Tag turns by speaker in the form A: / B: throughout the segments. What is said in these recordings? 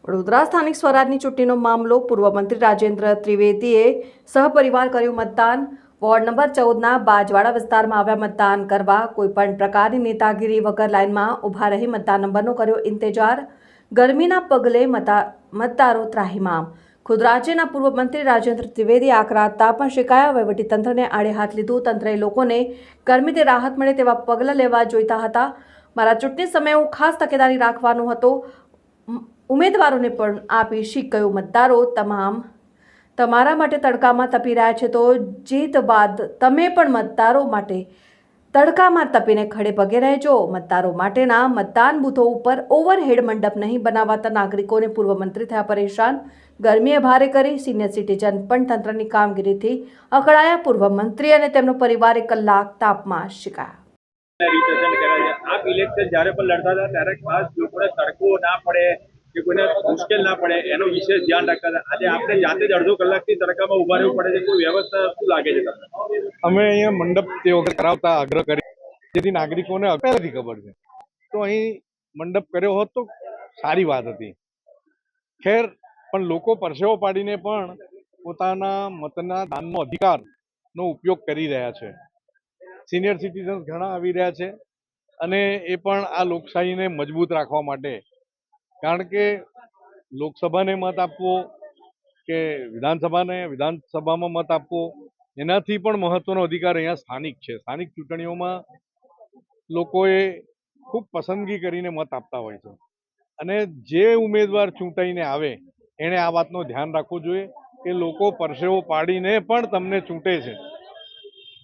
A: વડોદરા સ્થાનિક સ્વરાજની ચૂંટણીનો મામલો પૂર્વ મંત્રી રાજેન્દ્ર ત્રિવેદીએ સહપરિવાર કર્યું મતદાન. વોર્ડ નંબર 14ના બાજવાડા વિસ્તારમાં આવ્યા મતદાન કરવા. કોઈપણ પ્રકારની નેતાગીરી વગર લાઇનમાં ઊભા રહી મતદાન નંબરનો કર્યો ઇંતજાર. ગરમીના પગલે મતદારો ત્રાહિમામ. ખુદ રાજ્યના પૂર્વ મંત્રી રાજેન્દ્ર ત્રિવેદી આકરા તાપમાં શેકાયા. વહીવટીતંત્રને આડે હાથ લીધું. તંત્રએ લોકોને ગરમીથી રાહત મળે તેવા પગલાં લેવા જોઈતા હતા. મારા ચૂંટણી સમયે હું ખાસ તકેદારી રાખવાનો હતો. ઉમેદવારોને પણ આપી શીખ ગયું. મતદારો તમારા માટે તડકામાં તપી રહ્યા છે, તો જીત બાદ તમે પણ મતદારો માટે તડકામાં તપીને ખડે પગે રહેજો. મતદારો માટેના મતદાન બૂથો ઉપર ઓવરહેડ મંડપ નહીં બનાવાતા નાગરિકોને પૂર્વ મંત્રી થયા પરેશાન. ગરમીએ ભારે કરી. સિનિયર સિટીઝન પણ તંત્રની કામગીરીથી અકળાયા. પૂર્વ મંત્રી અને તેમનો પરિવાર 1 કલાક તાપમાં શીખાયા.
B: આપ ઇલેક્શન જ્યારે પણ લડતા હતા ત્યારે ખાસ લોકોને તડકો ના પડે કે કોઈને મુશ્કેલ ના પડે એનો વિશેષ ધ્યાન રાખતા હતા. આજે આપણે જાતે જ અડધો કલાકથી તડકામાં ઉભા રહેવું પડે છે. કોઈ વ્યવસ્થા શું લાગે છે તમને?
C: અમે અહીંયા મંડપ તે વખત કરાવતા આગ્રહ કરી, જેથી નાગરિકોને પહેલાથી ખબર છે, તો અહીં મંડપ કર્યો હોત તો સારી વાત હતી. ખેર, પણ લોકો પરસેવો પાડીને પણ પોતાના મતના દાનનો અધિકારનો ઉપયોગ કરી રહ્યા છે. સિનિયર સિટીઝન્સ ઘણા આવી રહ્યા છે અને એ પણ આ લોકશાહીને મજબૂત રાખવા માટે, કારણ કે લોકસભાને મત આપવો કે વિધાનસભામાં મત આપવો એનાથી પણ મહત્વનો અધિકાર અહીંયા સ્થાનિક છે. સ્થાનિક ચૂંટણીઓમાં લોકોએ ખૂબ પસંદગી કરીને મત આપતા હોય છે અને જે ઉમેદવાર ચૂંટાઈને આવે એણે આ વાતનું ધ્યાન રાખવું જોઈએ કે લોકો પરસેવો પાડીને પણ તમને ચૂંટે છે.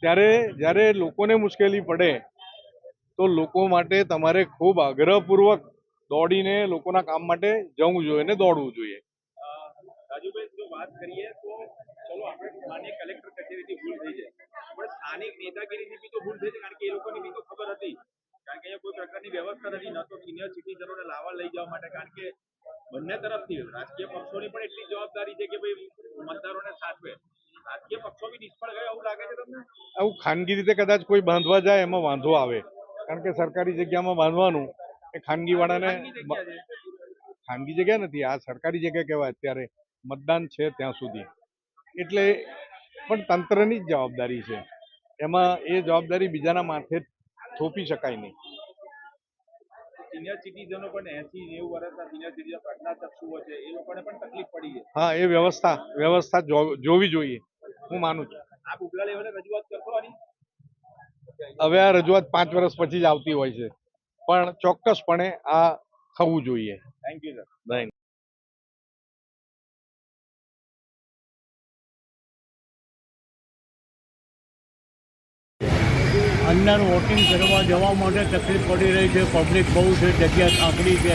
C: ત્યારે જ્યારે લોકોને મુશ્કેલી પડે તો લોકો માટે તમારે ખૂબ આગ્રહપૂર્વક દોડીને લોકોના કામ માટે જવું જોઈએ ને દોડવું જોઈએ.
B: રાજુભાઈ, જો વાત કરીએ તો ચલો આપણે માન્ય કલેક્ટર કચેરીથી ભૂલ થઈ જાય, પણ સ્થાનિક નેતાગીરીથી બી તો ભૂલ થઈ છે, કારણ કે એ લોકોની બી તો ખબર હતી, કારણ કે અહીંયા કોઈ પ્રકારની વ્યવસ્થા નથી, ન તો સિનિયર સિટીઝનોને લાવવા લઈ જવા માટે, કારણ કે બંને તરફથી રાજકીય પક્ષોની પણ એટલી જવાબદારી છે કે ભાઈ મતદારોને સાચવે. રાજકીય પક્ષો બી નિષ્ફળ ગયા એવું લાગે છે તમને?
C: આવું ખાનગી રીતે કદાચ કોઈ બાંધવા જાય એમાં વાંધો આવે, કારણ કે સરકારી જગ્યામાં બાંધવાનું એ ખાનગી વાળાને ખાનગી જગ્યા નથી, આ સરકારી જગ્યા કહેવાય અત્યારે મતદાન છે ત્યાં સુધી. એટલે પણ તંત્રની જ જવાબદારી છે, એમાં એ જવાબદારી બીજાના માથે થોપી શકાય નહીં.
B: સિનિયર સિટીઝનો પણ 80-90 વર્ષના સિનિયર સિટીઝન પ્રજ્ઞાચક્ષુઓ છે, એ લોકોને પણ તકલીફ પડી છે.
C: હા, એ વ્યવસ્થા જોવી જોઈએ, હું માનું છું.
B: આપ ઉપલા લેવલે રજૂઆત કરશો આની?
C: હવે આ રજૂઆત 5 વર્ષ પછી જ આવતી હોય છે, પણ ચોક્કસપણે આ થવું જોઈએ.
B: Thank you sir.
C: થેન્ક
D: અંદર વોટિંગ કરવા જવા માટે તકલીફ પડી રહી છે. પબ્લિક બહુ છે, જગ્યા સાંકડી છે.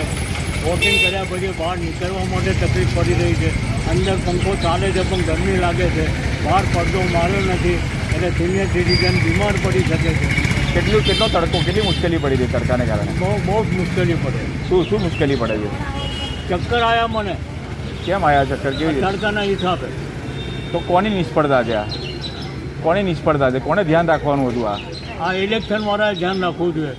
D: વોટિંગ કર્યા પછી બહાર નીકળવા માટે તકલીફ પડી રહી છે. અંદર પંખો ચાલે છે પણ ગરમી લાગે છે. બહાર પડદો માર્યો નથી એટલે સિનિયર સિટીઝન બીમાર પડી શકે છે.
E: કેટલો તડકો, કેટલી મુશ્કેલી પડી રહી તડકાને કારણે?
D: બહુ જ મુશ્કેલી પડે.
E: શું મુશ્કેલી પડે છે?
D: ચક્કર આવ્યા મને.
E: કેમ આવ્યા ચક્કર? કેવી રીતે?
D: તડકાના હિસાબે.
E: તો કોની નિષ્ફળતા છે આ? કોની નિષ્ફળતા છે? કોને ધ્યાન રાખવાનું હતું
D: આ ઇલેક્શનવાળાએ ધ્યાન રાખવું જોઈએ.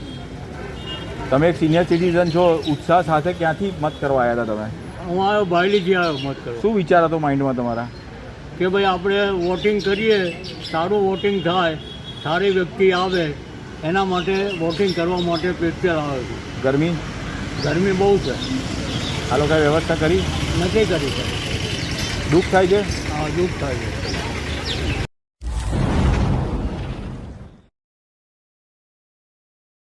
E: તમે એક સિનિયર સિટીઝન છો, ઉત્સાહ સાથે ક્યાંથી મત કરવા આવ્યા હતા તમે?
D: હું આવ્યો બાયલીથી આવ્યો મત કરવા.
E: શું વિચાર હતો માઇન્ડમાં તમારા?
D: કે ભાઈ આપણે વોટિંગ કરીએ, સારું વોટિંગ થાય, સારી વ્યક્તિ આવે, એના માટે વોટિંગ કરવા માટે પ્રેશર આવે છે. ગરમી બહુ છે.
E: આ લોકોએ વ્યવસ્થા કરી
D: નથી કરી શકે.
E: દુઃખ થાય છે.
D: હા, દુઃખ થાય છે.